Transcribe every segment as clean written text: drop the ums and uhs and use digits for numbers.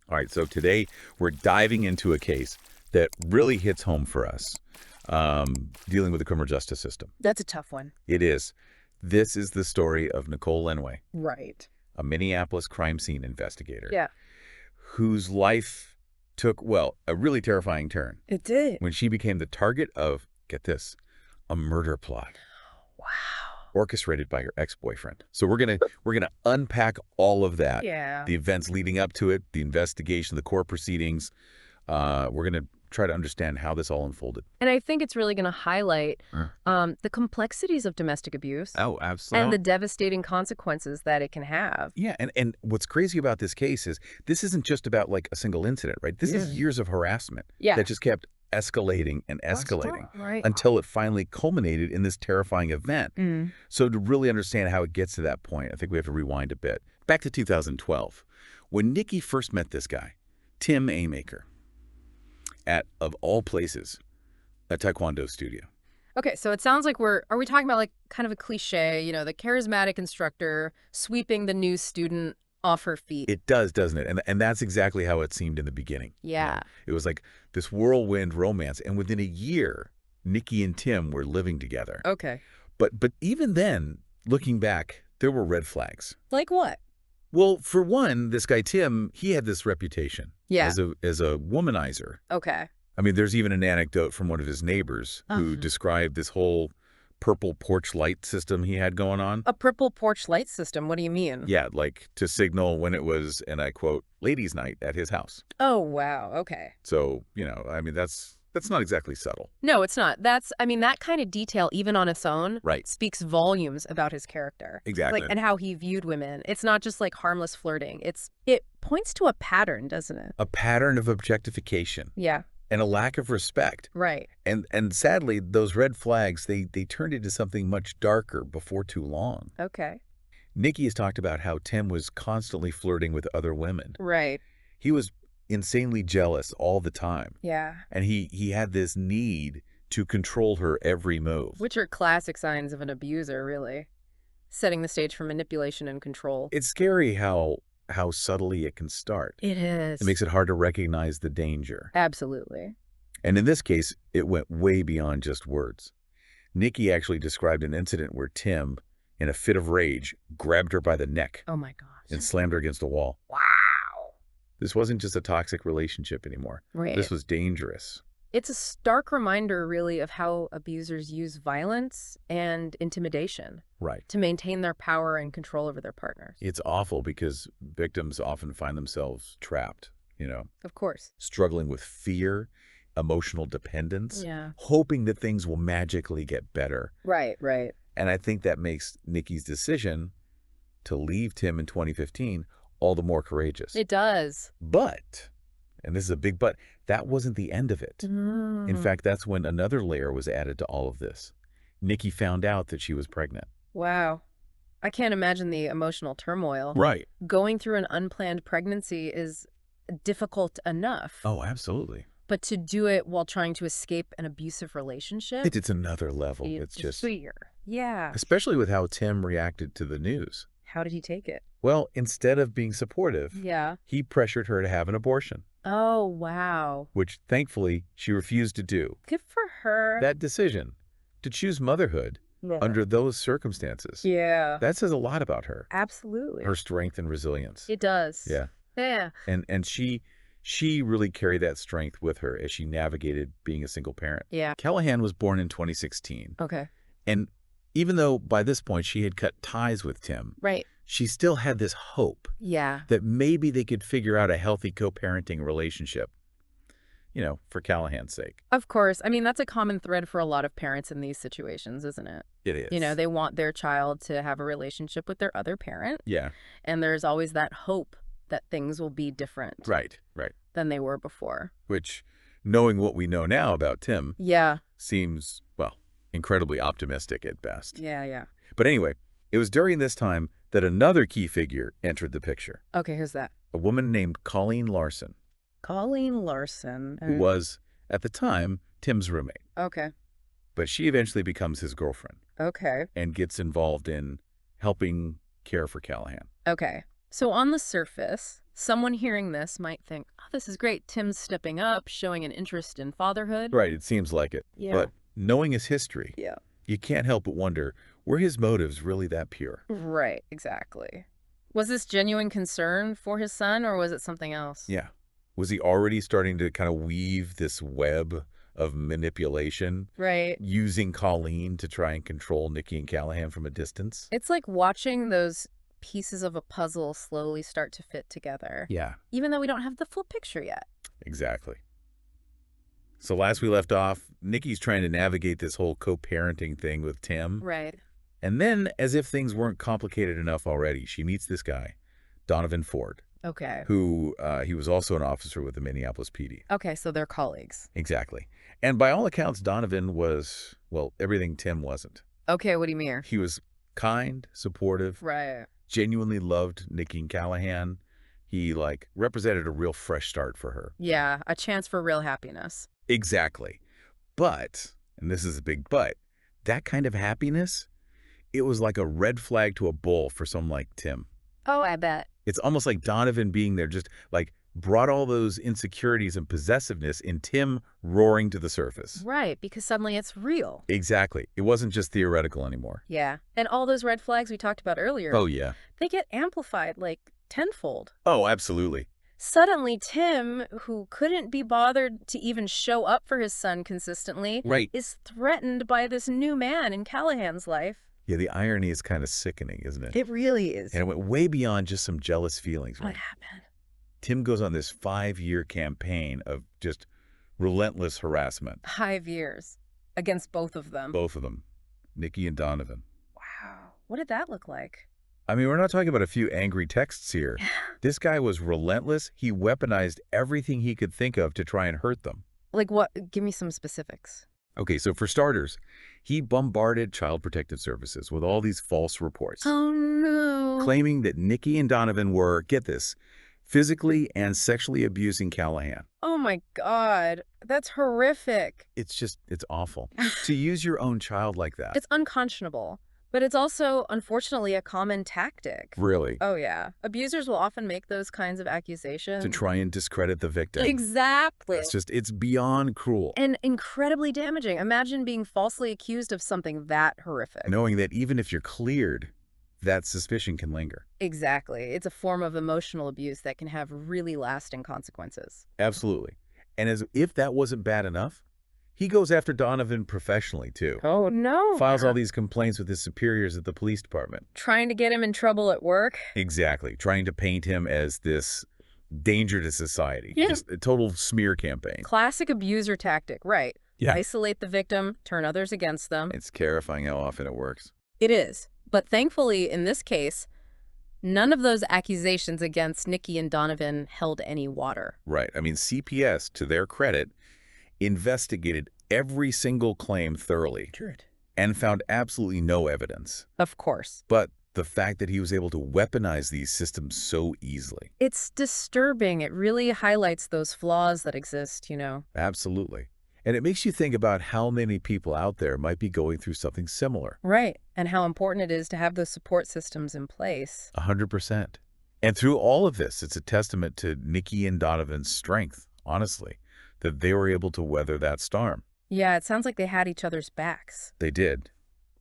All right, so today we're diving into a case that really hits home for us, dealing with the criminal justice system. That's a tough one. It is. This is the story of Nicole Lenway, Right. a Minneapolis crime scene investigator, Yeah. whose life took, well, a really terrifying turn It did. when she became the target of, get this, a murder plot Wow. orchestrated by her ex-boyfriend. So we're gonna unpack all of that. Yeah. The events leading up to it, the investigation, the court proceedings. We're gonna try to understand how this all unfolded. And I think it's really going to highlight the complexities of domestic abuse Oh, absolutely. and the devastating consequences that it can have. Yeah, and what's crazy about this case is this isn't just about like a single incident, right? This is years of harassment that just kept escalating and escalating Right. until it finally culminated in this terrifying event. So to really understand how it gets to that point, I think we have to rewind a bit. Back to 2012, when Nikki first met this guy, Tim Amacher, at, of all places, a Taekwondo studio. Okay, so it sounds like are we talking about like kind of a cliche, the charismatic instructor sweeping the new student off her feet? It does, doesn't it? And that's exactly how it seemed in the beginning. Yeah. It was like this whirlwind romance. And within a year, Nikki and Tim were living together. Okay. But even then, looking back, there were red flags. Like what? Well, for one, this guy, Tim, he had this reputation Yeah. as a womanizer. Okay. I mean, there's even an anecdote from one of his neighbors who described this whole purple porch light system he had going on. A purple porch light system? What do you mean? Yeah, like to signal when it was, and I quote, ladies' night at his house. Oh, wow. Okay. So, I mean, that's not exactly subtle. No, it's not. That kind of detail, even on its own, Right. speaks volumes about his character. Exactly. And how he viewed women. It's not just like harmless flirting. It points to a pattern, doesn't it? A pattern of objectification. Yeah. And a lack of respect. Right. And sadly, those red flags, they turned into something much darker before too long. Okay. Nikki has talked about how Tim was constantly flirting with other women. Right. He was insanely jealous all the time. Yeah. And he had this need to control her every move. Which are classic signs of an abuser, really. Setting the stage for manipulation and control. It's scary how subtly it can start. It is. It makes it hard to recognize the danger. Absolutely. And in this case, it went way beyond just words. Nikki actually described an incident where Tim, in a fit of rage, grabbed her by the neck Oh my gosh. and slammed her against a wall. Wow. This wasn't just a toxic relationship anymore. Right. This was dangerous. It's a stark reminder, really, of how abusers use violence and intimidation Right. to maintain their power and control over their partners. It's awful because victims often find themselves trapped, Of course. struggling with fear, emotional dependence, Yeah. hoping that things will magically get better. Right, right. And I think that makes Nikki's decision to leave Tim in 2015 all the more courageous. It does. But, and this is a big but, that wasn't the end of it. In fact, that's when another layer was added to all of this. Nikki found out that she was pregnant. Wow. I can't imagine the emotional turmoil. Right. Going through an unplanned pregnancy is difficult enough. Oh, absolutely. But to do it while trying to escape an abusive relationship? It's another level. It's just, fear. Yeah. especially with how Tim reacted to the news. How did he take it? Well, instead of being supportive, Yeah. he pressured her to have an abortion, Oh, wow. which thankfully she refused to do. Good for her. That decision to choose motherhood under those circumstances, Yeah. that says a lot about her, Absolutely. her strength and resilience. It does. Yeah. Yeah. And she really carried that strength with her as she navigated being a single parent. Yeah. Callahan was born in 2016. Okay. And even though by this point she had cut ties with Tim, Right. she still had this hope Yeah. that maybe they could figure out a healthy co-parenting relationship, for Callahan's sake. Of course. I mean, that's a common thread for a lot of parents in these situations, isn't it? It is. They want their child to have a relationship with their other parent. Yeah. And there's always that hope that things will be different Right. than they were before. Which, knowing what we know now about Tim, Yeah. seems, well, incredibly optimistic at best. Yeah. But anyway, it was during this time that another key figure entered the picture. Okay, who's that? A woman named Colleen Larson, Colleen Larson. who was, at the time, Tim's roommate. Okay. But she eventually becomes his girlfriend Okay. and gets involved in helping care for Callahan. Okay. So on the surface, Someone hearing this might think, oh, this is great. Tim's stepping up, showing an interest in fatherhood. Right, it seems like it. Yeah. But knowing his history, Yeah. you can't help but wonder, were his motives really that pure? Right, exactly. Was this genuine concern for his son, or was it something else? Yeah. Was he already starting to kind of weave this web of manipulation, Right. using Colleen to try and control Nikki and Callahan from a distance? It's like watching those pieces of a puzzle slowly start to fit together. Yeah, Even though we don't have the full picture yet. exactly. So last we left off, Nikki's trying to navigate this whole co-parenting thing with Tim. Right. And then, as if things weren't complicated enough already, she meets this guy, Donovan Ford, Okay. who he was also an officer with the Minneapolis PD. Okay, so they're colleagues. Exactly. And by all accounts, Donovan was, well, everything Tim wasn't. Okay, what do you mean? He was kind, supportive, Right. genuinely loved Nikki and Callahan. He, represented a real fresh start for her. Yeah, a chance for real happiness. Exactly. But, and this is a big but, that kind of happiness, it was like a red flag to a bull for someone like Tim. Oh, I bet. It's almost like Donovan being there just, brought all those insecurities and possessiveness in Tim roaring to the surface. Right, because suddenly it's real. Exactly. It wasn't just theoretical anymore. Yeah. And all those red flags we talked about earlier, Oh, yeah. they get amplified tenfold. Oh, absolutely. Suddenly, Tim, who couldn't be bothered to even show up for his son consistently, Right. is threatened by this new man in Callahan's life. Yeah, the irony is kind of sickening, isn't it? It really is. And it went way beyond just some jealous feelings. What Right? happened? Tim goes on this 5-year campaign of just relentless harassment. 5 years against both of them. Both of them, Nikki and Donovan. Wow. What did that look like? I mean, we're not talking about a few angry texts here. This guy was relentless. He weaponized everything he could think of to try and hurt them. Like what? Give me some specifics. Okay, so for starters, he bombarded Child Protective Services with all these false reports, Oh, no. claiming that Nikki and Donovan were, get this, physically and sexually abusing Callahan. Oh, my God. That's horrific. It's awful. To use your own child like that. It's unconscionable. But it's also, unfortunately, a common tactic. Really. Oh, yeah. Abusers will often make those kinds of accusations. To try and discredit the victim. Exactly. It's beyond cruel. And incredibly damaging. Imagine being falsely accused of something that horrific. Knowing that even if you're cleared, that suspicion can linger. Exactly. It's a form of emotional abuse that can have really lasting consequences. Absolutely. And as if that wasn't bad enough, he goes after Donovan professionally, too. Oh, no. Files all these complaints with his superiors at the police department. Trying to get him in trouble at work? Exactly. Trying to paint him as this danger to society. Yeah. Just a total smear campaign. Classic abuser tactic, right. Yeah. Isolate the victim, turn others against them. It's terrifying how often it works. It is. But thankfully, in this case, none of those accusations against Nikki and Donovan held any water. Right. I mean, CPS, to their credit, investigated every single claim thoroughly Good. and found absolutely no evidence. Of course. But the fact that he was able to weaponize these systems so easily. It's disturbing. It really highlights those flaws that exist, Absolutely. And it makes you think about how many people out there might be going through something similar. Right. And how important it is to have those support systems in place. 100%. And through all of this, it's a testament to Nikki and Donovan's strength, honestly, that they were able to weather that storm. Yeah, it sounds like they had each other's backs. They did.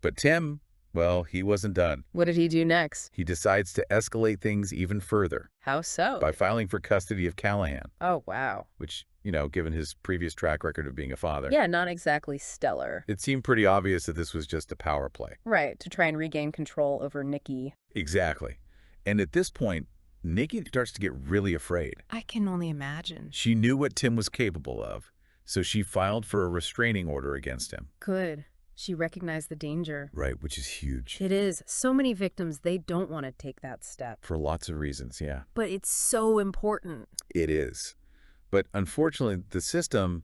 But Tim, well, he wasn't done. What did he do next? He decides to escalate things even further How so? by filing for custody of Callahan, Oh, wow. which, given his previous track record of being a father, Yeah, not exactly stellar. it seemed pretty obvious that this was just a power play. Right, to try and regain control over Nikki. Exactly. And at this point, Nikki starts to get really afraid. I can only imagine. She knew what Tim was capable of, so she filed for a restraining order against him. Good. She recognized the danger. Right, which is huge. It is. So many victims, they don't want to take that step. For lots of reasons, yeah. But it's so important. It is. But unfortunately, the system,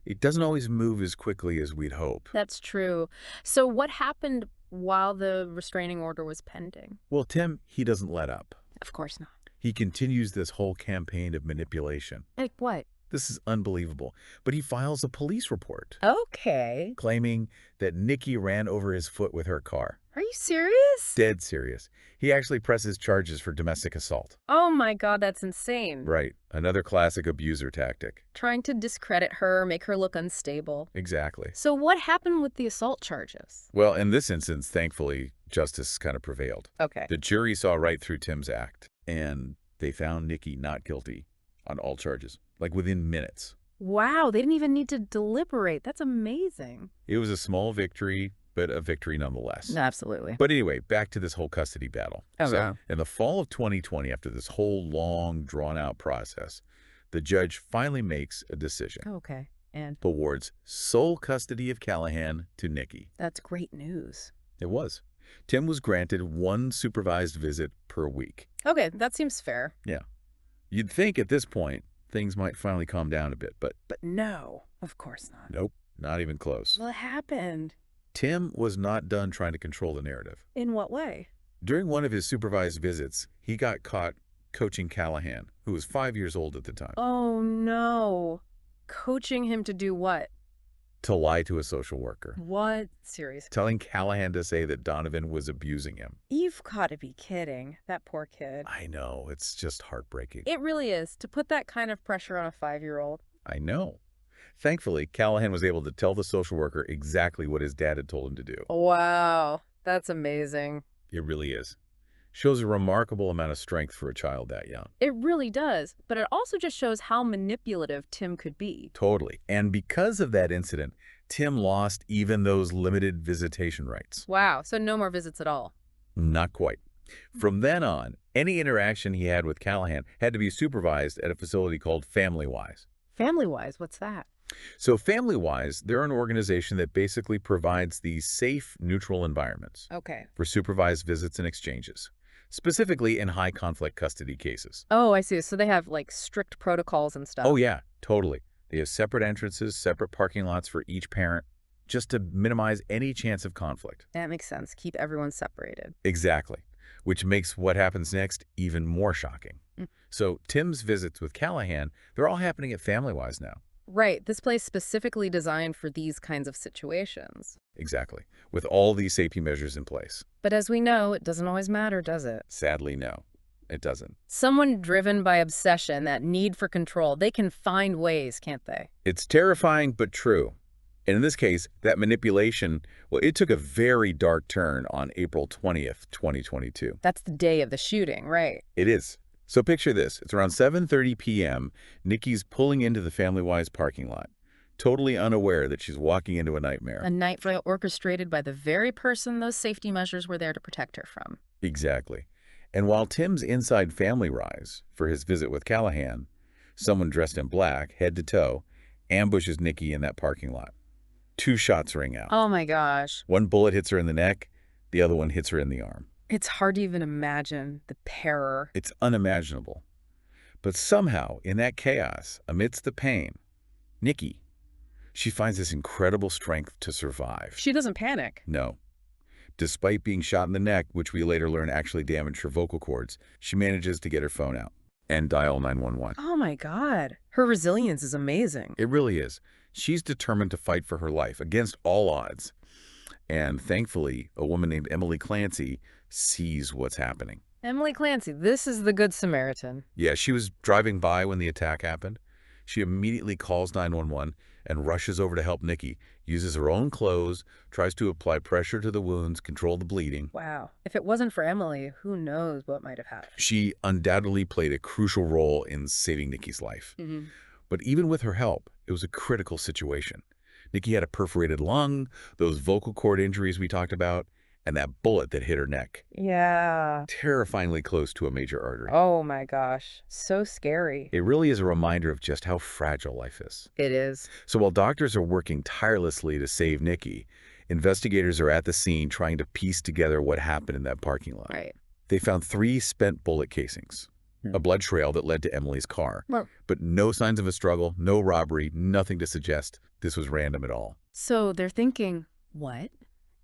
it doesn't always move as quickly as we'd hope. That's true. So what happened while the restraining order was pending? Well, Tim, he doesn't let up. Of course not. He continues this whole campaign of manipulation. Like what? This is unbelievable. But he files a police report Okay. claiming that Nikki ran over his foot with her car. Are you serious? Dead serious. He actually presses charges for domestic assault. Oh my God, that's insane. Right. Another classic abuser tactic. Trying to discredit her, make her look unstable. Exactly. So what happened with the assault charges? Well, in this instance, thankfully, justice kind of prevailed. Okay. The jury saw right through Tim's act, and they found Nikki not guilty on all charges, like within minutes. Wow, they didn't even need to deliberate. That's amazing. It was a small victory, but a victory nonetheless. Absolutely. But anyway, back to this whole custody battle. Okay. So, in the fall of 2020, after this whole long, drawn-out process, the judge finally makes a decision. Okay. And Awards sole custody of Callahan to Nikki. that's great news. It was. Tim was granted 1 supervised visit per week. Okay, that seems fair. Yeah. You'd think at this point, things might finally calm down a bit, but But no, of course not. nope, not even close. What happened? Tim was not done trying to control the narrative. In what way? During one of his supervised visits, he got caught coaching Callahan, who was 5 years old at the time, Oh no. Coaching him to do what? to lie to a social worker, What? Seriously. telling Callahan to say that Donovan was abusing him. You've got to be kidding. That poor kid. I know, it's just heartbreaking. It really is. To put that kind of pressure on a 5-year-old. I know. Thankfully, Callahan was able to tell the social worker exactly what his dad had told him to do. Wow. That's amazing. It really is. Shows a remarkable amount of strength for a child that young. It really does. But it also just shows how manipulative Tim could be. Totally. And because of that incident, Tim lost even those limited visitation rights. Wow. So no more visits at all. Not quite. From then on, any interaction he had with Callahan had to be supervised at a facility called FamilyWise. Family-wise, what's that? So FamilyWise, they're an organization that basically provides these safe, neutral environments Okay. for supervised visits and exchanges, specifically in high-conflict custody cases. Oh, I see. So they have like strict protocols and stuff. Oh, yeah, totally. They have separate entrances, separate parking lots for each parent, just to minimize any chance of conflict. That makes sense. Keep everyone separated. Exactly, which makes what happens next even more shocking. Mm. So Tim's visits with Callahan, they're all happening at FamilyWise now. Right. This place specifically designed for these kinds of situations. Exactly, with all these safety measures in place. But as we know, it doesn't always matter, does it? Sadly, no, it doesn't. Someone driven by obsession, that need for control, they can find ways, can't they? It's terrifying, but true. And in this case, that manipulation, well, it took a very dark turn on April 20th, 2022. That's the day of the shooting, right? It is. So picture this. It's around 7:30 p.m. Nikki's pulling into the FamilyWise parking lot, totally unaware that she's walking into a nightmare. A nightmare orchestrated by the very person those safety measures were there to protect her from. Exactly. And while Tim's inside FamilyWise for his visit with Callahan, someone dressed in black, head to toe, ambushes Nikki in that parking lot. 2 shots ring out. Oh my gosh. One bullet hits her in the neck, the other one hits her in the arm. It's hard to even imagine the terror. It's unimaginable. But somehow, in that chaos, amidst the pain, Nikki, she finds this incredible strength to survive. She doesn't panic. No. Despite being shot in the neck, which we later learn actually damaged her vocal cords, she manages to get her phone out and dial 911. Oh my God. Her resilience is amazing. It really is. She's determined to fight for her life against all odds. And thankfully, a woman named Emily Clancy sees what's happening. Emily Clancy, this is the Good Samaritan. Yeah, she was driving by when the attack happened. She immediately calls 911 and rushes over to help Nikki, uses her own clothes, tries to apply pressure to the wounds, control the bleeding. Wow. If it wasn't for Emily, who knows what might have happened. She undoubtedly played a crucial role in saving Nikki's life. Mm-hmm. But even with her help, it was a critical situation. Nikki had a perforated lung, those vocal cord injuries we talked about, and that bullet that hit her neck. Yeah. Terrifyingly close to a major artery. Oh my gosh. So scary. It really is a reminder of just how fragile life is. It is. So while doctors are working tirelessly to save Nikki, investigators are at the scene trying to piece together what happened in that parking lot. Right. They found 3 spent bullet casings, a blood trail that led to Emily's car, but no signs of a struggle, no robbery, nothing to suggest this was random at all. So they're thinking, what?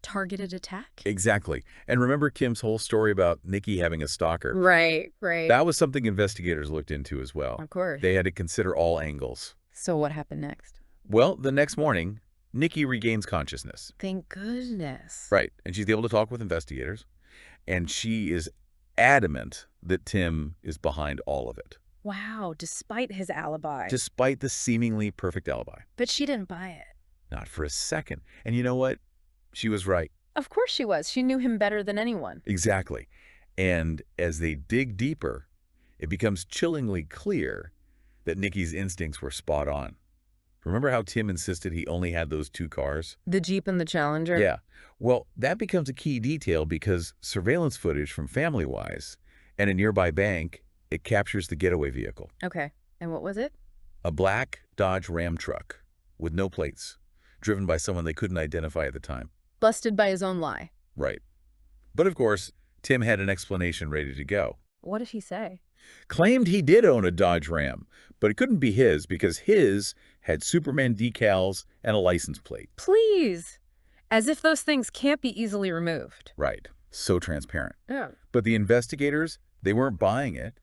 targeted attack? Exactly. And remember Kim's whole story about Nikki having a stalker? Right, right. That was something investigators looked into as well. Of course. They had to consider all angles. So what happened next? Well, the next morning, Nikki regains consciousness. Thank goodness. Right. And she's able to talk with investigators. And she is adamant that Tim is behind all of it. Wow, despite his alibi. Despite the seemingly perfect alibi. But she didn't buy it. Not for a second. And you know what? She was right. Of course she was. She knew him better than anyone. Exactly. And as they dig deeper, it becomes chillingly clear that Nikki's instincts were spot on. Remember how Tim insisted he only had those 2 cars? The Jeep and the Challenger? Yeah. Well, that becomes a key detail because surveillance footage from FamilyWise and a nearby bank, it captures the getaway vehicle. Okay. And what was it? A black Dodge Ram truck with no plates, driven by someone they couldn't identify at the time. Busted by his own lie. Right. But of course, Tim had an explanation ready to go. What did he say? Claimed he did own a Dodge Ram, but it couldn't be his because his had Superman decals and a license plate. Please! As if those things can't be easily removed. Right. So transparent. Yeah. But the investigators, they weren't buying it.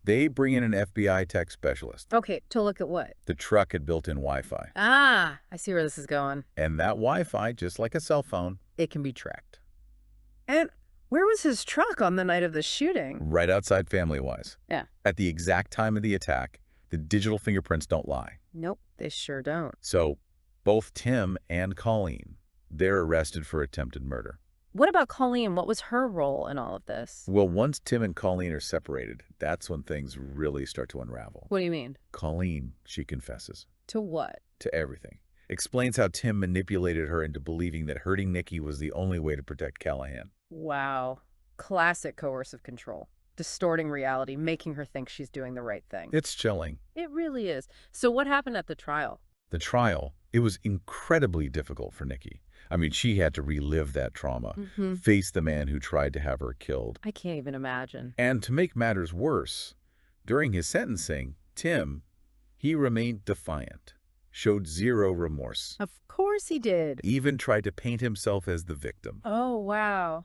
They bring in an FBI tech specialist. Okay, to look at what? The truck had built-in Wi-Fi. Ah, I see where this is going. And that Wi-Fi, just like a cell phone, it can be tracked. And where was his truck on the night of the shooting? Right outside FamilyWise. Yeah. At the exact time of the attack, the digital fingerprints don't lie. Nope, they sure don't. So both Tim and Colleen, they're arrested for attempted murder. What about Colleen? What was her role in all of this? Well, once Tim and Colleen are separated, that's when things really start to unravel. What do you mean? Colleen, she confesses. To what? To everything. Explains how Tim manipulated her into believing that hurting Nikki was the only way to protect Callahan. Wow. Classic coercive control. Distorting reality, making her think she's doing the right thing. It's chilling. It really is. So what happened at the trial? The trial, it was incredibly difficult for Nikki. I mean, she had to relive that trauma, face the man who tried to have her killed. I can't even imagine. And to make matters worse, during his sentencing, Tim, he remained defiant, showed zero remorse. Of course he did. Even tried to paint himself as the victim. Oh, wow.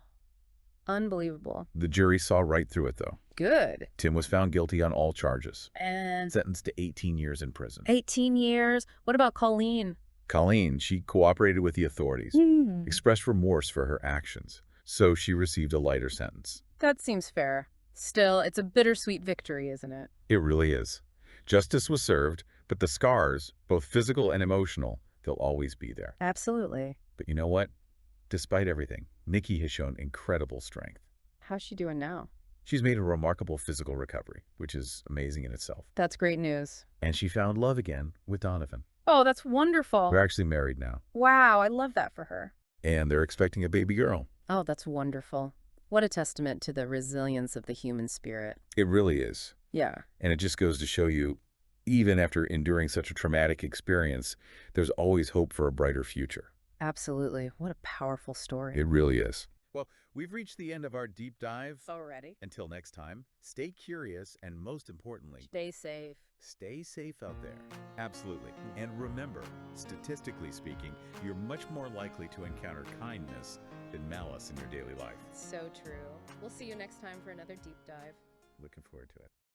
Unbelievable. The jury saw right through it, though. Good. Tim was found guilty on all charges. And Sentenced to 18 years in prison. 18 years? What about Colleen? Colleen, she cooperated with the authorities, expressed remorse for her actions, so she received a lighter sentence. That seems fair. Still, it's a bittersweet victory, isn't it? It really is. Justice was served, but the scars, both physical and emotional, they'll always be there. Absolutely. But you know what? Despite everything, Nikki has shown incredible strength. How's she doing now? She's made a remarkable physical recovery, which is amazing in itself. That's great news. And she found love again with Donovan. Oh, that's wonderful. They're actually married now. Wow, I love that for her. And they're expecting a baby girl. Oh, that's wonderful. What a testament to the resilience of the human spirit. It really is. Yeah. And it just goes to show you, even after enduring such a traumatic experience, there's always hope for a brighter future. Absolutely. What a powerful story. It really is. Well, we've reached the end of our deep dive. Already. Until next time, stay curious and most importantly, Stay safe. stay safe out there. Absolutely. And remember, statistically speaking, you're much more likely to encounter kindness than malice in your daily life. So true. We'll see you next time for another deep dive. Looking forward to it.